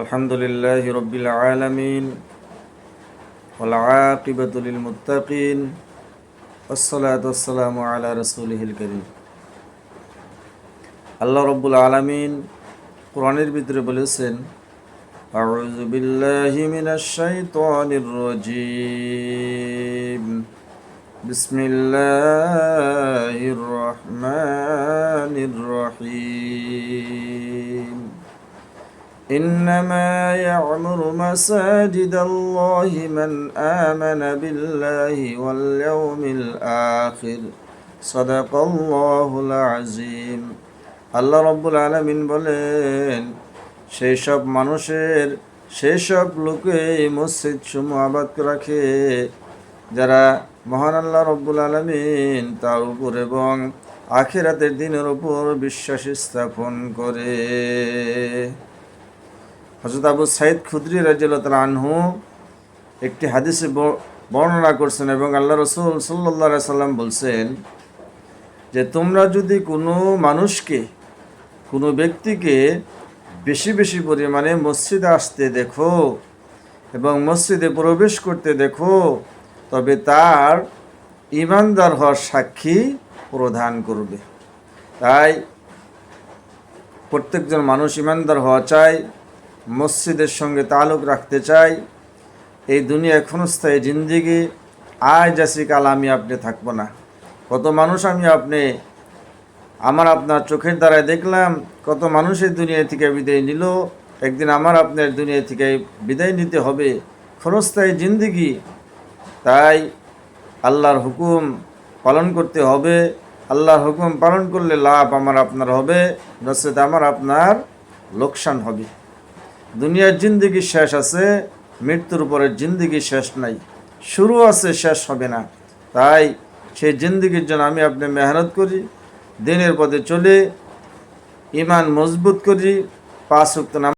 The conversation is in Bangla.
الحمد لله رب العالمين والعاقبة للمتقين والصلاة والسلام على رسوله الكريم আল্লাহ রব্বুল আলামিন কোরআনের ভিতরে বলেছেন আউযু বিল্লাহি মিনাশ শাইতানির রাজীম বিসমিল্লাহির রহমানির রহিম إنما يعمر مساجد الله من آمن بالله واليوم الآخر صدق الله العظيم আল্লাহ রব্বুল আলামিন বলেন সেই সব লোকে মসজিদ সমূহ আবাদ রাখে যারা মহান আল্লাহ রব্বুল আলামিন তার উপর এবং আখিরাতের দিনের উপর বিশ্বাস স্থাপন করে। হযরত আবু সাঈদ খুদরি রাদিয়াল্লাহু তাআলা আনহু একটি হাদিসে বর্ণনা করছেন এবং আল্লাহ রাসূল সাল্লাল্লাহু আলাইহি সাল্লাম বলছেন যে তোমরা যদি কোনো ব্যক্তিকে বেশি বেশি পরিমাণে মসজিদে আসতে দেখো এবং মসজিদে প্রবেশ করতে দেখো তবে তার ঈমানদার হওয়ার সাক্ষী প্রদান করবে। তাই প্রত্যেকজন মানুষ ঈমানদার হওয়া চায়, মসজিদের সঙ্গে তালুক রাখতে চাই। এই দুনিয়া ক্ষণস্থায়ী জিন্দেগি, আজ আছি কাল আমি আপনি থাকবো না। কত মানুষ আপনার চোখের দ্বারায় দেখলাম, কত মানুষ এই দুনিয়া থেকে বিদায় নিল। একদিন আপনার দুনিয়া থেকে বিদায় নিতে হবে, ক্ষণস্থায়ী জিন্দেগি। তাই আল্লাহর হুকুম পালন করতে হবে। আল্লাহর হুকুম পালন করলে লাভ আপনার হবে, নচেত আপনার লোকসান হবে। দুনিয়ার জিন্দেগি শেষ আছে, মৃত্যুর পরের জিন্দেগি শেষ নাই, শুরু আছে, শেষ হবে না। তাই সেই জিন্দেগির জন্য আপনি মেহনত করি, দিনের পথে চলে ঈমান মজবুত করি, 5 ওয়াক্ত নামাজ